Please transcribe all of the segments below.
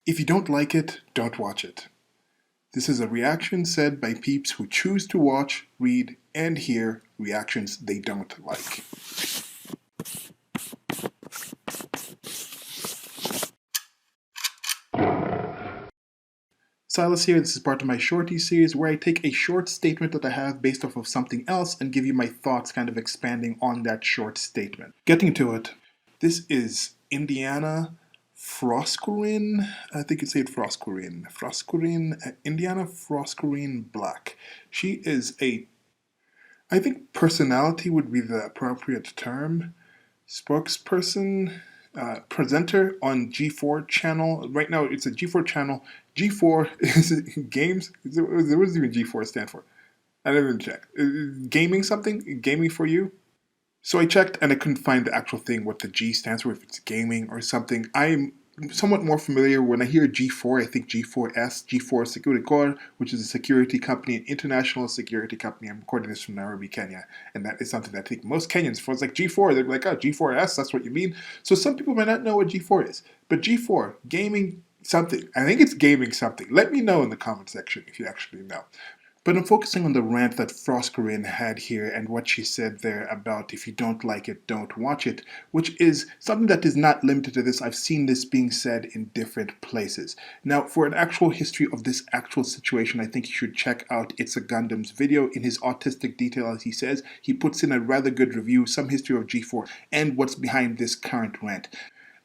If you don't like it, don't watch it. This is a reaction said by peeps who choose to watch, read, and hear reactions they don't like. Silas here, this is part of my shorty series where I take a short statement that I have based off of something else and give you my thoughts kind of expanding on that short statement. Getting to it, this is Indiana Froskurrin, I think you'd say it Froskurrin, Indiana Froskurrin Black. She is I think personality would be the appropriate term, spokesperson, presenter on G4 channel. Right now it's a G4 channel. G4 is games. What does even G4 stand for? I didn't even check. Gaming something? Gaming for you? So I checked and I couldn't find the actual thing, what the G stands for, if it's gaming or something. I'm somewhat more familiar when I hear G4, I think G4S, G4 Security Corps, which is a security company, an international security company. I'm recording this from Nairobi, Kenya, and that is something that I think most Kenyans, if it's like G4, they're like, oh, G4S, that's what you mean. So some people might not know what G4 is, but G4, gaming something. I think it's gaming something. Let me know in the comment section if you actually know. But I'm focusing on the rant that Froskurrin had here and what she said there about if you don't like it, don't watch it, which is something that is not limited to this. I've seen this being said in different places. Now, for an actual history of this actual situation, I think you should check out It's a Gundam's video. In his autistic detail, as he says, he puts in a rather good review, some history of G4 and what's behind this current rant.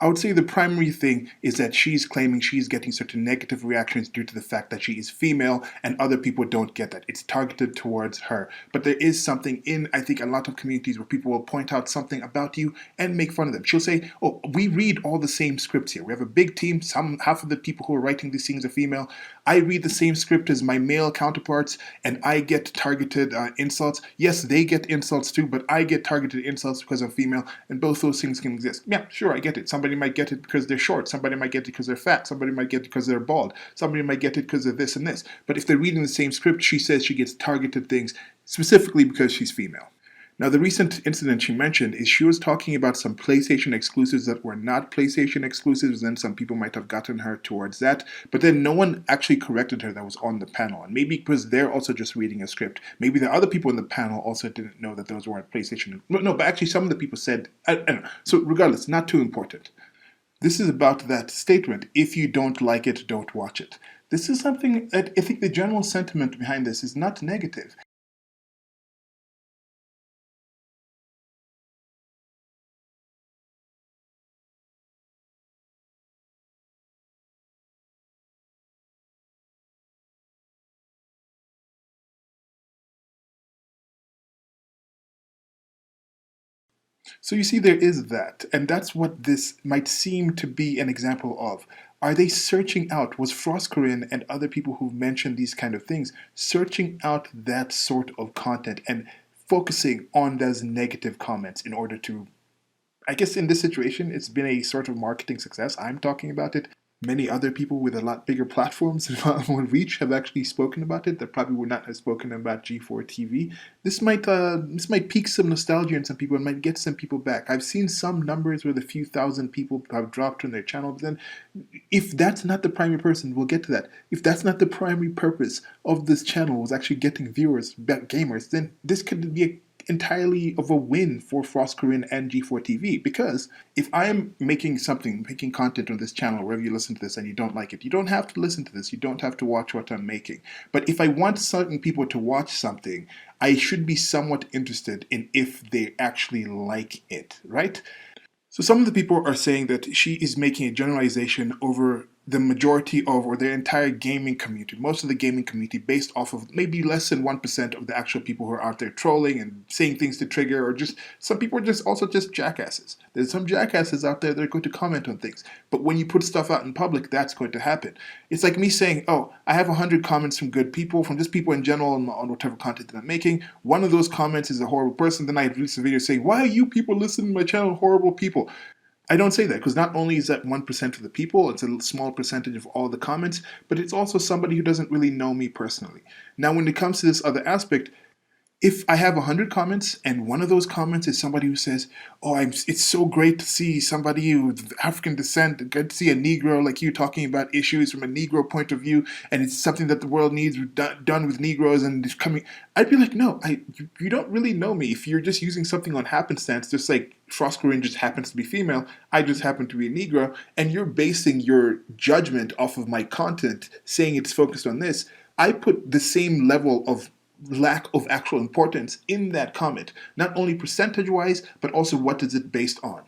I would say the primary thing is that she's claiming she's getting certain negative reactions due to the fact that she is female and other people don't get that. It's targeted towards her. But there is something in, I think, a lot of communities where people will point out something about you and make fun of them. She'll say, oh, we read all the same scripts here. We have a big team. Half of the people who are writing these things are female. I read the same script as my male counterparts and I get targeted insults. Yes, they get insults too, but I get targeted insults because I'm female, and both those things can exist. Yeah, sure, I get it. Somebody might get it because they're short. Somebody might get it because they're fat. Somebody might get it because they're bald. Somebody might get it because of this and this. But if they're reading the same script, she says she gets targeted things specifically because she's female. Now, the recent incident she mentioned is she was talking about some PlayStation exclusives that were not PlayStation exclusives, and some people might have gotten her towards that, but then no one actually corrected her that was on the panel, and maybe because they're also just reading a script. Maybe the other people in the panel also didn't know that those weren't PlayStation. No, but actually some of the people said, I don't know. So regardless, not too important. This is about that statement, if you don't like it, don't watch it. This is something that I think the general sentiment behind this is not negative. So you see, there is that, and that's what this might seem to be an example of. Are they searching out, was Froskurrin and other people who've mentioned these kind of things, searching out that sort of content and focusing on those negative comments in order to, I guess in this situation, it's been a sort of marketing success. I'm talking about it. Many other people with a lot bigger platforms and a lot more reach have actually spoken about it that probably would not have spoken about G4TV. This might pique some nostalgia in some people and might get some people back. I've seen some numbers where the few thousand people have dropped on their channel, but then if that's not the primary person, we'll get to that. If that's not the primary purpose of this channel, was actually getting viewers, gamers, then this could be entirely of a win for Froskurrin and G4TV, because if I am making content on this channel, wherever you listen to this and you don't like it, you don't have to listen to this, you don't have to watch what I'm making. But if I want certain people to watch something, I should be somewhat interested in if they actually like it, right? So some of the people are saying that she is making a generalization over the majority of, or the entire gaming community, most of the gaming community, based off of maybe less than 1% of the actual people who are out there trolling and saying things to trigger, or just some people are just also just jackasses. There's some jackasses out there that are going to comment on things, but when you put stuff out in public, that's going to happen. It's like me saying, oh, I have 100 comments from good people, from just people in general on whatever content that I'm making. One of those comments is a horrible person, then I release a video saying, why are you people listening to my channel horrible people? I don't say that because not only is that 1% of the people, it's a small percentage of all the comments, but it's also somebody who doesn't really know me personally. Now, when it comes to this other aspect, If I have 100 comments and one of those comments is somebody who says, "Oh, it's so great to see somebody with African descent, good to see a Negro like you talking about issues from a Negro point of view, and it's something that the world needs done with Negroes and it's coming," I'd be like, "No, you don't really know me. If you're just using something on happenstance, just like Froskurrin just happens to be female, I just happen to be a Negro, and you're basing your judgment off of my content, saying it's focused on this." I put the same level of lack of actual importance in that comment, not only percentage wise, but also what is it based on.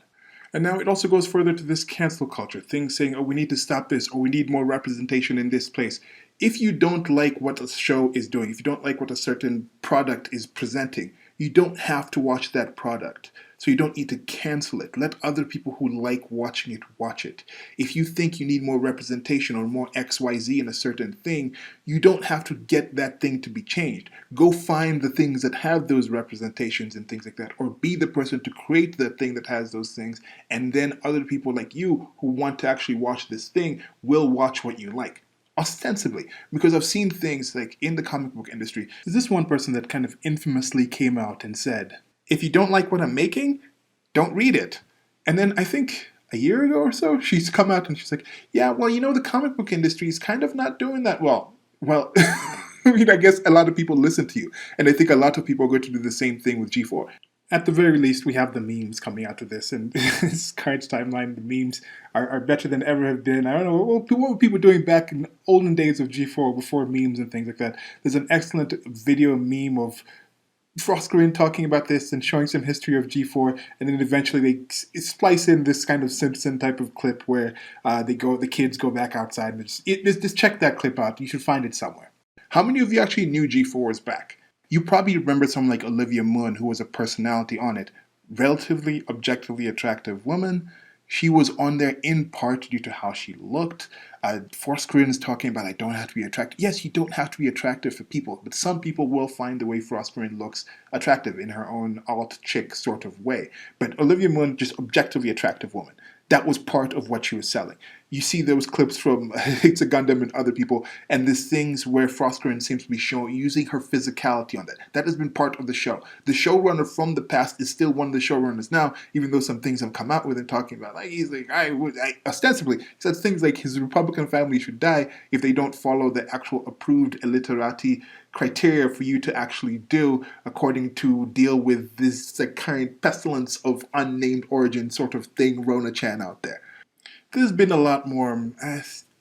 And now it also goes further to this cancel culture, things saying, "Oh, we need to stop this," or "We need more representation in this place." If you don't like what a show is doing, if you don't like what a certain product is presenting, you don't have to watch that product. So you don't need to cancel it. Let other people who like watching it watch it. If you think you need more representation or more XYZ in a certain thing, you don't have to get that thing to be changed. Go find the things that have those representations and things like that, or be the person to create the thing that has those things, and then other people like you who want to actually watch this thing will watch what you like. Ostensibly, because I've seen things like in the comic book industry. There's this one person that kind of infamously came out and said, "If you don't like what I'm making, don't read it." And then I think a year ago or so, she's come out and she's like, "Yeah, well, the comic book industry is kind of not doing that well." Well, I guess a lot of people listen to you, and I think a lot of people are going to do the same thing with G4. At the very least, we have the memes coming out of this, and this current timeline, the memes are better than ever have been. I don't know, what were people doing back in the olden days of G4 before memes and things like that? There's an excellent video meme of Froskurrin talking about this and showing some history of G4, and then eventually they splice in this kind of Simpson type of clip where the kids go back outside, and just check that clip out. You should find it somewhere. How many of you actually knew G4 was back? You probably remember someone like Olivia Munn, who was a personality on it. Relatively, objectively attractive woman. She was on there in part due to how she looked. Froskurrin is talking about, "I don't have to be attractive." Yes, you don't have to be attractive for people, but some people will find the way Froskurrin looks attractive in her own alt-chick sort of way. But Olivia Munn, just objectively attractive woman. That was part of what she was selling. You see those clips from It's a Gundam and other people, and there's things where Froskurrin seems to be showing using her physicality on that. That has been part of the show. The showrunner from the past is still one of the showrunners now, even though some things have come out with him talking about, like, he's like, ostensibly, he says things like his Republican family should die if they don't follow the actual approved illiterati criteria for you to actually do according to deal with this current pestilence of unnamed origin sort of thing Rona-chan out there. There's been a lot more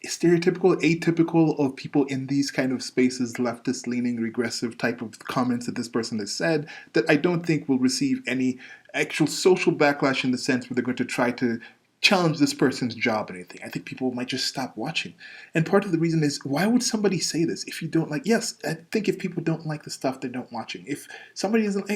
stereotypical, atypical of people in these kind of spaces, leftist leaning, regressive type of comments that this person has said that I don't think will receive any actual social backlash in the sense where they're going to try to challenge this person's job or anything. I think people might just stop watching. And part of the reason is, why would somebody say this if you don't like? Yes, I think if people don't like the stuff, they don't watching. If somebody isn't,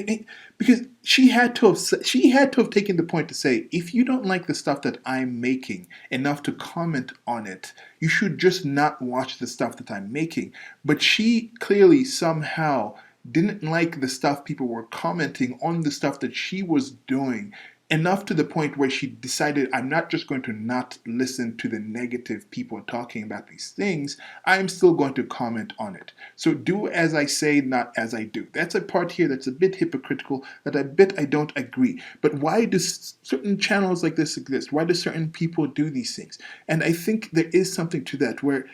because she had to have taken the point to say, if you don't like the stuff that I'm making enough to comment on it, you should just not watch the stuff that I'm making. But she clearly somehow didn't like the stuff people were commenting on the stuff that she was doing, enough to the point where she decided, I'm not just going to not listen to the negative people talking about these things, I'm still going to comment on it. So do as I say, not as I do. That's a part here that's a bit hypocritical, that I don't agree. But why do certain channels like this exist? Why do certain people do these things? And I think there is something to that where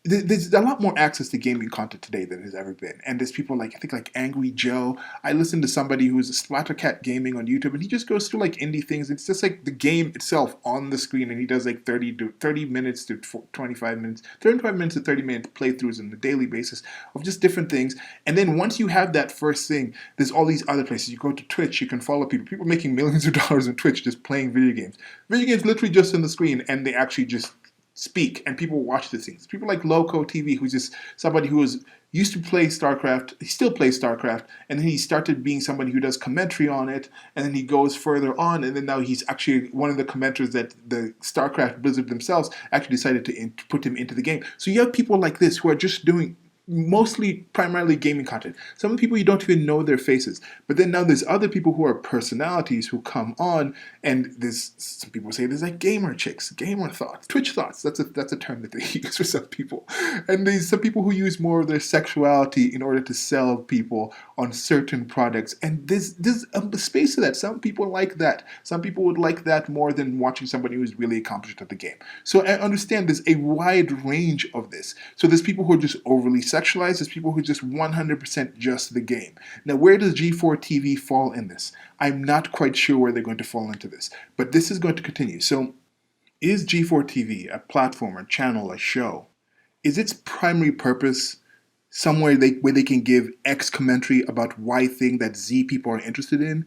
there's a lot more access to gaming content today than there's ever been. And there's people like, I think like Angry Joe. I listened to somebody who's a Splattercat Gaming on YouTube, and he just goes through like indie things. It's just like the game itself on the screen, and he does like 30 minutes to 25 minutes, 35 minutes to 30-minute playthroughs on a daily basis of just different things. And then once you have that first thing, there's all these other places. You go to Twitch, you can follow people making millions of dollars on Twitch just playing video games. Video games literally just on the screen, and they actually just speak, and people watch these things. People like G4TV, who's just somebody who used to play StarCraft, he still plays StarCraft, and then he started being somebody who does commentary on it, and then he goes further on, and then now he's actually one of the commenters that the StarCraft Blizzard themselves actually decided to put him into the game. So you have people like this who are just doing mostly primarily gaming content. Some of the people you don't even know their faces. But then now there's other people who are personalities who come on, and there's some people say there's like gamer chicks, gamer thoughts, Twitch thoughts. That's a term that they use for some people. And there's some people who use more of their sexuality in order to sell people on certain products. And there's a space for that. Some people like that. Some people would like that more than watching somebody who's really accomplished at the game. So I understand there's a wide range of this. So there's people who are just overly sexualized. There's people who are just 100% just the game. Now, where does G4TV fall in this? I'm not quite sure where they're going to fall into this, but this is going to continue. So is G4TV a platform, a channel, a show? Is its primary purpose somewhere where they can give X commentary about Y thing that Z people are interested in?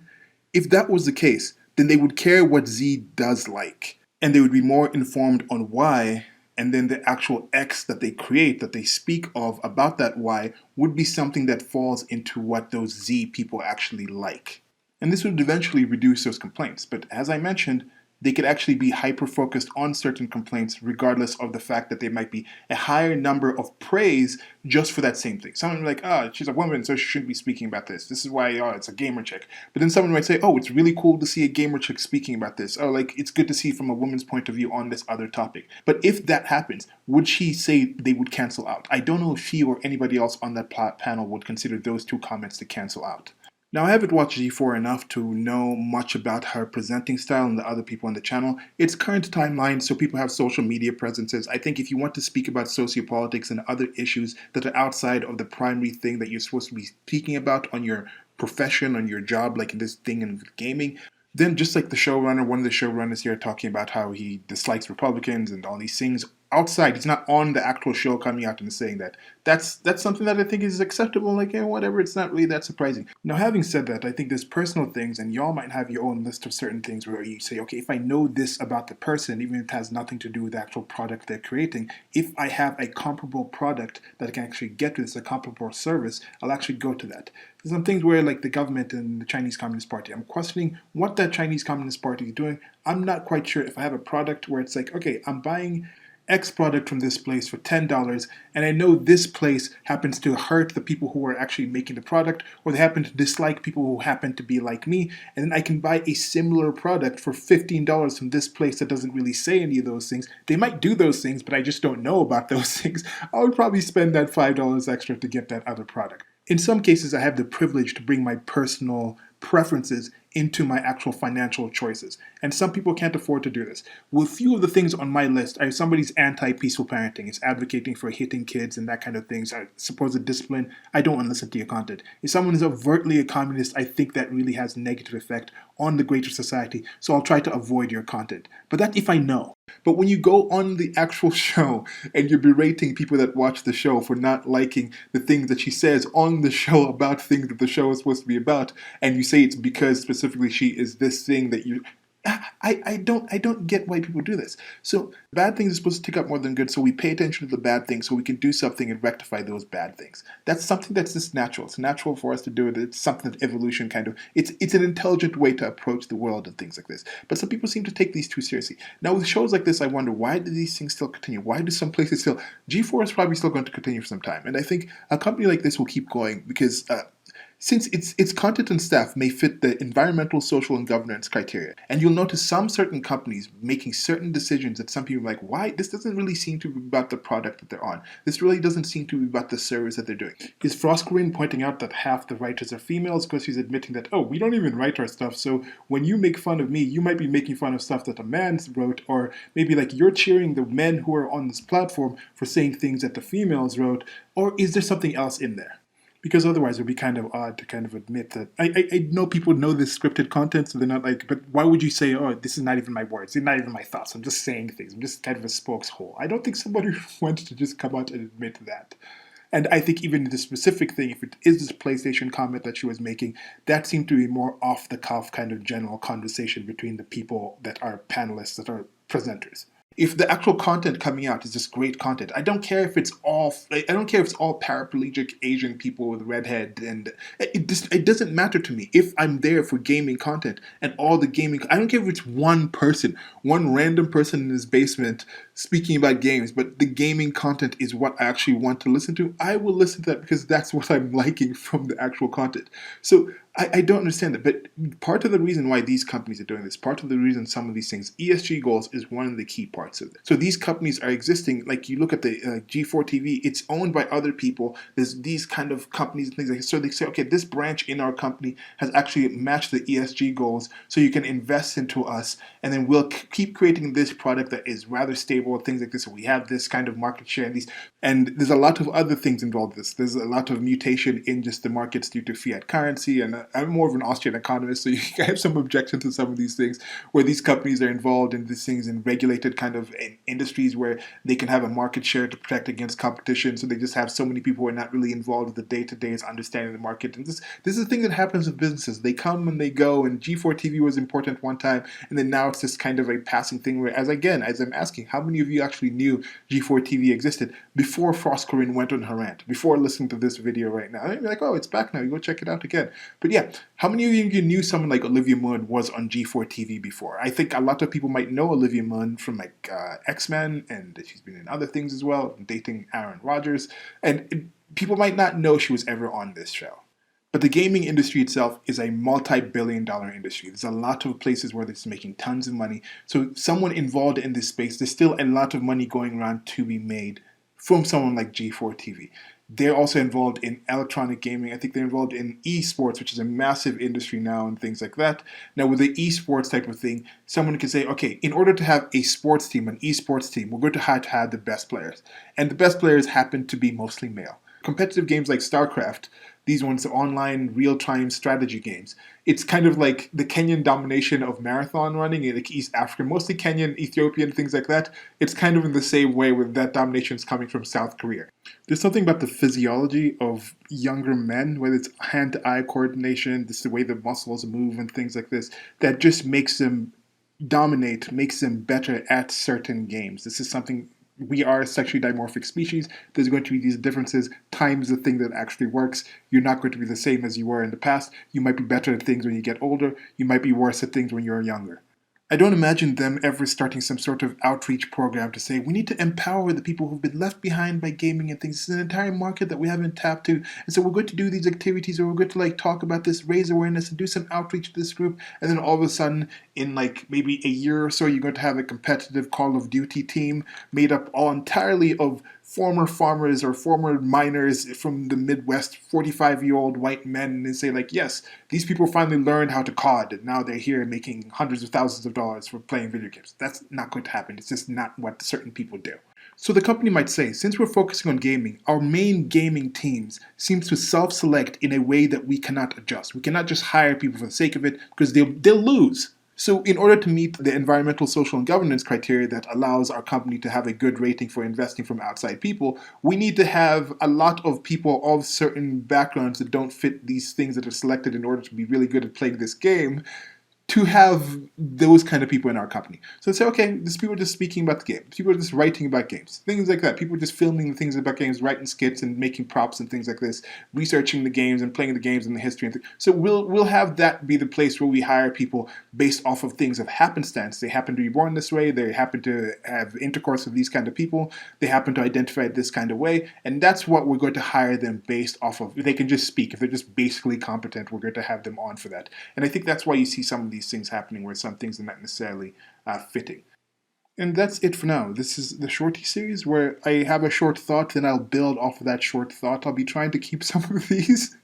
If that was the case, then they would care what Z does like, and they would be more informed on Y, and then the actual X that they create, that they speak of about that Y, would be something that falls into what those Z people actually like. And this would eventually reduce those complaints. But as I mentioned, they could actually be hyper-focused on certain complaints regardless of the fact that there might be a higher number of praise just for that same thing. Someone would be like, oh, she's a woman, so she shouldn't be speaking about this. This is why, oh, it's a gamer chick. But then someone might say, oh, it's really cool to see a gamer chick speaking about this. Oh, like, it's good to see from a woman's point of view on this other topic. But if that happens, would she say they would cancel out? I don't know if she or anybody else on that panel would consider those two comments to cancel out. Now, I haven't watched G4 enough to know much about her presenting style and the other people on the channel. It's current timeline, so people have social media presences. I think if you want to speak about sociopolitics and other issues that are outside of the primary thing that you're supposed to be speaking about on your profession, on your job, like this thing in gaming, then just like the showrunner, one of the showrunners here talking about how he dislikes Republicans and all these things outside, he's not on the actual show coming out and saying that. That's something that I think is acceptable, like, yeah, whatever, it's not really that surprising. Now, having said that, I think there's personal things, and y'all might have your own list of certain things where you say, okay, if I know this about the person, even if it has nothing to do with the actual product they're creating, if I have a comparable product that I can actually get to this, a comparable service, I'll actually go to that. There's some things where, like the government and the Chinese Communist Party, I'm questioning what that Chinese Communist Party is doing. I'm not quite sure if I have a product where it's like, okay, I'm buying X product from this place for $10, and I know this place happens to hurt the people who are actually making the product, or they happen to dislike people who happen to be like me, and then I can buy a similar product for $15 from this place that doesn't really say any of those things. They might do those things, but I just don't know about those things. I would probably spend that $5 extra to get that other product. In some cases, I have the privilege to bring my personal preferences into my actual financial choices. And some people can't afford to do this. With few of the things on my list, if somebody's anti-peaceful parenting, is advocating for hitting kids and that kind of things, supposed discipline, I don't want to listen to your content. If someone is overtly a communist, I think that really has a negative effect on the greater society, so I'll try to avoid your content. But that if I know. But when you go on the actual show and you're berating people that watch the show for not liking the things that she says on the show about things that the show is supposed to be about, and you say it's because specifically she is this thing that you... I don't get why people do this. So bad things are supposed to tick up more than good, so we pay attention to the bad things so we can do something and rectify those bad things. That's something that's just natural. It's natural for us to do it. It's something that evolution kind of... It's an intelligent way to approach the world and things like this. But some people seem to take these too seriously. Now with shows like this, I wonder, why do these things still continue? Why do some places still... G4 is probably still going to continue for some time. And I think a company like this will keep going because... since its content and staff may fit the environmental, social, and governance criteria. And you'll notice some certain companies making certain decisions that some people are like, why? This doesn't really seem to be about the product that they're on. This really doesn't seem to be about the service that they're doing. Is Froskurrin pointing out that half the writers are females because he's admitting that, oh, we don't even write our stuff, so when you make fun of me, you might be making fun of stuff that a man wrote, or maybe like you're cheering the men who are on this platform for saying things that the females wrote, or is there something else in there? Because otherwise it would be kind of odd to kind of admit that. I know people know this scripted content, so they're not like, but why would you say, oh, this is not even my words, these are not even my thoughts, I'm just saying things, I'm just kind of a spokeshole. I don't think somebody wants to just come out and admit that. And I think even the specific thing, if it is this PlayStation comment that she was making, that seemed to be more off the cuff kind of general conversation between the people that are panelists, that are presenters. if the actual content coming out is just great content, I don't care if it's all paraplegic Asian people with redhead, and it doesn't matter to me if I'm there for gaming content and all the gaming. I don't care if it's one person, one random person in his basement speaking about games, but the gaming content is what I actually want to listen to. I will listen to that because that's what I'm liking from the actual content. So I don't understand that, but part of the reason why these companies are doing this, part of the reason some of these things, ESG goals is one of the key parts of it. So these companies are existing, like you look at the G4TV, it's owned by other people. There's these kind of companies and things like that. So they say, okay, this branch in our company has actually matched the ESG goals, so you can invest into us, and then we'll keep creating this product that is rather stable, things like this. So we have this kind of market share, and there's a lot of other things involved in this. There's a lot of mutation in just the markets due to fiat currency, and I'm more of an Austrian economist, so I have some objection to some of these things where these companies are involved in these things in regulated kind of industries where they can have a market share to protect against competition. So they just have so many people who are not really involved with the day-to-day understanding the market. And this is a thing that happens with businesses. They come and they go, and G4TV was important one time, and then now it's just kind of a passing thing where, as I'm asking, how many of you actually knew G4TV existed before Froskurrin went on her rant, before listening to this video right now? I'd be like, oh, it's back now, you go check it out again. But yeah, how many of you knew someone like Olivia Munn was on G4TV before? I think a lot of people might know Olivia Munn from like X-Men, and she's been in other things as well, dating Aaron Rodgers, and people might not know she was ever on this show. But the gaming industry itself is a multi-billion-dollar industry. There's a lot of places where it's making tons of money. So someone involved in this space, there's still a lot of money going around to be made from someone like G4TV. They're also involved in electronic gaming. I think they're involved in esports, which is a massive industry now, and things like that. Now, with the esports type of thing, someone can say, okay, in order to have a sports team, an esports team, we're going to have the best players. And the best players happen to be mostly male. Competitive games like StarCraft, these ones are online real-time strategy games. It's kind of like the Kenyan domination of marathon running in like East Africa, mostly Kenyan, Ethiopian, things like that. It's kind of in the same way where that domination is coming from South Korea. There's something about the physiology of younger men, whether it's hand-to-eye coordination, just the way the muscles move and things like this, that just makes them dominate, makes them better at certain games. This is something. We are a sexually dimorphic species. There's going to be these differences. Time is the thing that actually works. You're not going to be the same as you were in the past. You might be better at things when you get older. You might be worse at things when you're younger. I don't imagine them ever starting some sort of outreach program to say, we need to empower the people who've been left behind by gaming and things. It's an entire market that we haven't tapped to. And so we're going to do these activities, or we're going to like talk about this, raise awareness, and do some outreach to this group. And then all of a sudden, in like maybe a year or so, you're going to have a competitive Call of Duty team made up all entirely of former farmers or former miners from the Midwest, 45-year-old white men, and they say like, yes, these people finally learned how to COD, and now they're here making hundreds of thousands of dollars for playing video games. That's not going to happen. It's just not what certain people do. So the company might say, since we're focusing on gaming, our main gaming teams seems to self-select in a way that we cannot adjust. We cannot just hire people for the sake of it, because they'll lose. So in order to meet the environmental, social, and governance criteria that allows our company to have a good rating for investing from outside people, we need to have a lot of people of certain backgrounds that don't fit these things that are selected in order to be really good at playing this game, to have those kind of people in our company. So say, okay, these people are just speaking about the game. People are just writing about games. Things like that. People are just filming the things about games, writing skits and making props and things like this, researching the games and playing the games and the history and things. So we'll have that be the place where we hire people based off of things of happenstance. They happen to be born this way. They happen to have intercourse with these kind of people. They happen to identify it this kind of way. And that's what we're going to hire them based off of. If they can just speak, if they're just basically competent, we're going to have them on for that. And I think that's why you see some of these things happening where some things are not necessarily fitting. And that's it for now. This is the Shorty series where I have a short thought, then I'll build off of that short thought. I'll be trying to keep some of these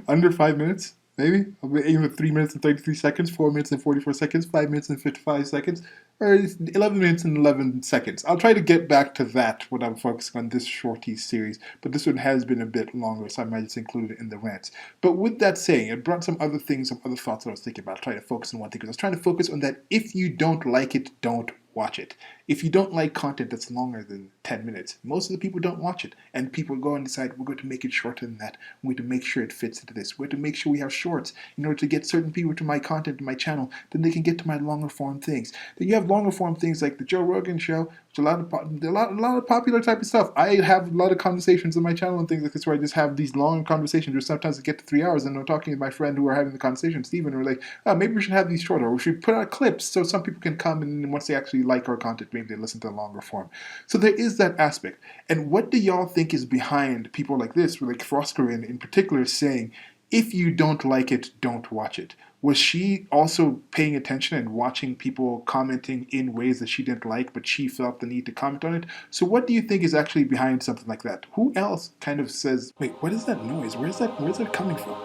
under 5 minutes, maybe. I'll be aiming for 3 minutes and 33 seconds, 4 minutes and 44 seconds, 5 minutes and 55 seconds, or 11 minutes and 11 seconds. I'll try to get back to that when I'm focusing on this Shorty series, but this one has been a bit longer, so I might just include it in the rants. But with that saying, it brought some other things, some other thoughts that I was thinking about. I'll try to focus on one thing, because I was trying to focus on that if you don't like it, don't watch it. If you don't like content that's longer than 10 minutes, most of the people don't watch it. And people go and decide, we're going to make it shorter than that. We're going to make sure it fits into this. We're going to make sure we have shorts in order to get certain people to my content, to my channel, then they can get to my longer form things. Then you have longer form things like the Joe Rogan show, which a lot of popular type of stuff. I have a lot of conversations on my channel and things like this where I just have these long conversations where sometimes I get to 3 hours and I'm talking to my friend who are having the conversation, Steven, and we're like, oh, maybe we should have these shorter, or we should put out clips so some people can come and once they actually like our content, maybe they listen to the longer form. So there is that aspect. And what do y'all think is behind people like this, like Froskurrin in particular, saying, if you don't like it, don't watch it? Was she also paying attention and watching people commenting in ways that she didn't like, but she felt the need to comment on it? So what do you think is actually behind something like that? Who else kind of says, wait, what is that noise? Where's that coming from?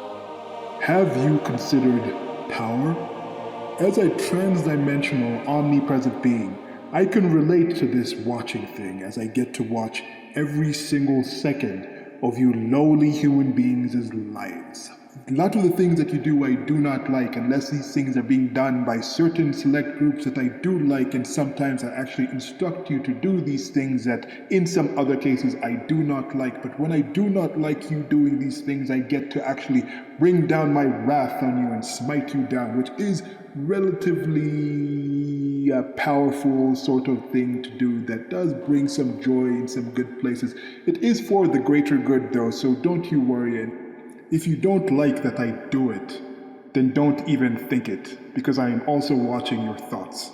Have you considered power? As a transdimensional, omnipresent being, I can relate to this watching thing as I get to watch every single second of you lowly human beings' lives. A lot of the things that you do I do not like unless these things are being done by certain select groups that I do like, and sometimes I actually instruct you to do these things that in some other cases I do not like. But when I do not like you doing these things, I get to actually bring down my wrath on you and smite you down, which is relatively a powerful sort of thing to do that does bring some joy in some good places. It is for the greater good though, so don't you worry. If you don't like that I do it, then don't even think it, because I am also watching your thoughts.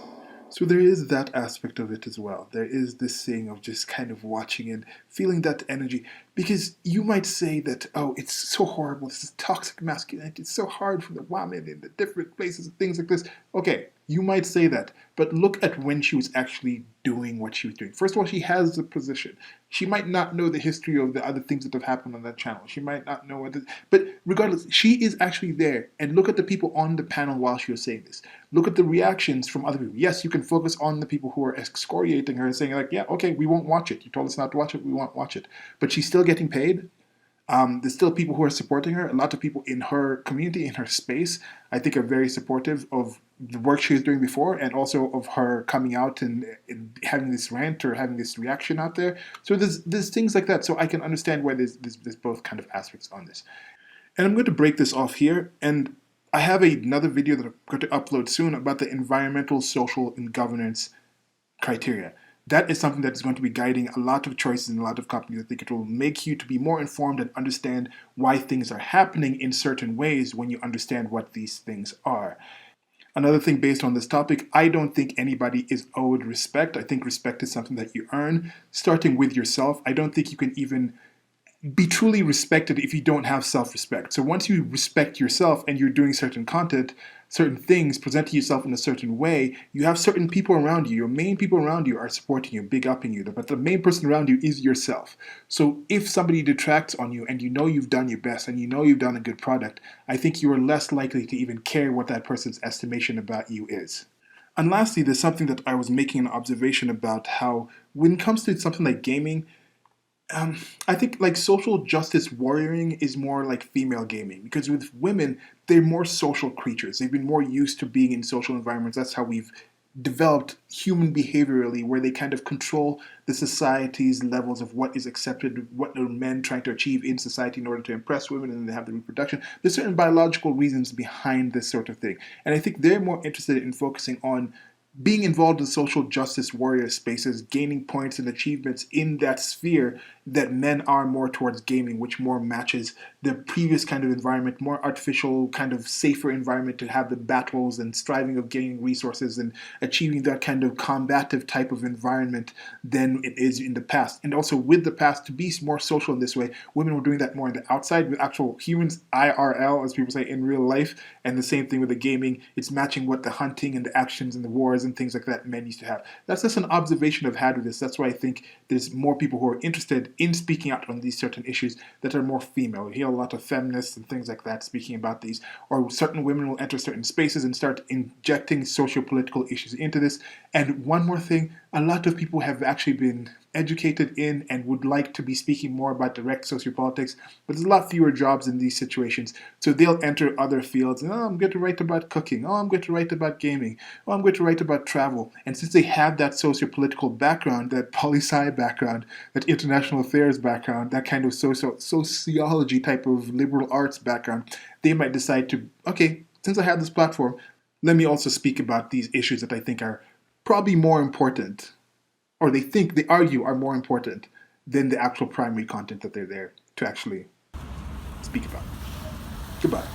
So there is that aspect of it as well. There is this thing of just kind of watching and feeling that energy. Because you might say that, oh, it's so horrible, this is toxic masculinity, it's so hard for the woman in the different places and things like this. Okay, you might say that, but look at when she was actually doing what she was doing. First of all, she has the position. She might not know the history of the other things that have happened on that channel. She might not know what, but regardless, she is actually there. And look at the people on the panel while she was saying this. Look at the reactions from other people. Yes, you can focus on the people who are excoriating her and saying like, yeah, okay, we won't watch it. You told us not to watch it, we won't watch it. But she's still getting paid. There's still people who are supporting her. A lot of people in her community, in her space, I think are very supportive of the work she was doing before, and also of her coming out and having this rant or having this reaction out there. So there's things like that. So I can understand why there's both kind of aspects on this. And I'm going to break this off here, and I have another video that I'm going to upload soon about the environmental, social, and governance criteria. That is something that is going to be guiding a lot of choices in a lot of companies. I think it will make you to be more informed and understand why things are happening in certain ways when you understand what these things are. Another thing based on this topic, I don't think anybody is owed respect. I think respect is something that you earn, starting with yourself. I don't think you can even be truly respected if you don't have self-respect. So once you respect yourself and you're doing certain content, certain things, presenting yourself in a certain way, you have certain people around you. Your main people around you are supporting you, big upping you, but the main person around you is yourself. So if somebody detracts on you and you know you've done your best and you know you've done a good product, I think you are less likely to even care what that person's estimation about you is. And lastly, there's something that I was making an observation about, how when it comes to something like gaming, I think like social justice warrioring is more like female gaming, because with women, they're more social creatures. They've been more used to being in social environments. That's how we've developed human behaviorally, where they kind of control the society's levels of what is accepted, what are men trying to achieve in society in order to impress women, and then they have the reproduction. There's certain biological reasons behind this sort of thing. And I think they're more interested in focusing on being involved in social justice warrior spaces, gaining points and achievements in that sphere, that men are more towards gaming, which more matches the previous kind of environment, more artificial, kind of safer environment to have the battles and striving of gaining resources and achieving that kind of combative type of environment than it is in the past. And also with the past, to be more social in this way, women were doing that more on the outside with actual humans, IRL, as people say, in real life. And the same thing with the gaming, it's matching what the hunting and the actions and the wars and things like that men used to have. That's just an observation I've had with this. That's why I think there's more people who are interested in speaking out on these certain issues that are more female. You hear a lot of feminists and things like that speaking about these, or certain women will enter certain spaces and start injecting socio-political issues into this. And one more thing, a lot of people have actually been educated in and would like to be speaking more about direct sociopolitics, but there's a lot fewer jobs in these situations. So they'll enter other fields, and I'm going to write about cooking, I'm going to write about gaming, I'm going to write about travel. And since they have that sociopolitical background, that poli-sci background, that international affairs background, that kind of sociology type of liberal arts background, they might decide to, okay, since I have this platform, let me also speak about these issues that I think are probably more important, or they argue are more important than the actual primary content that they're there to actually speak about. Goodbye.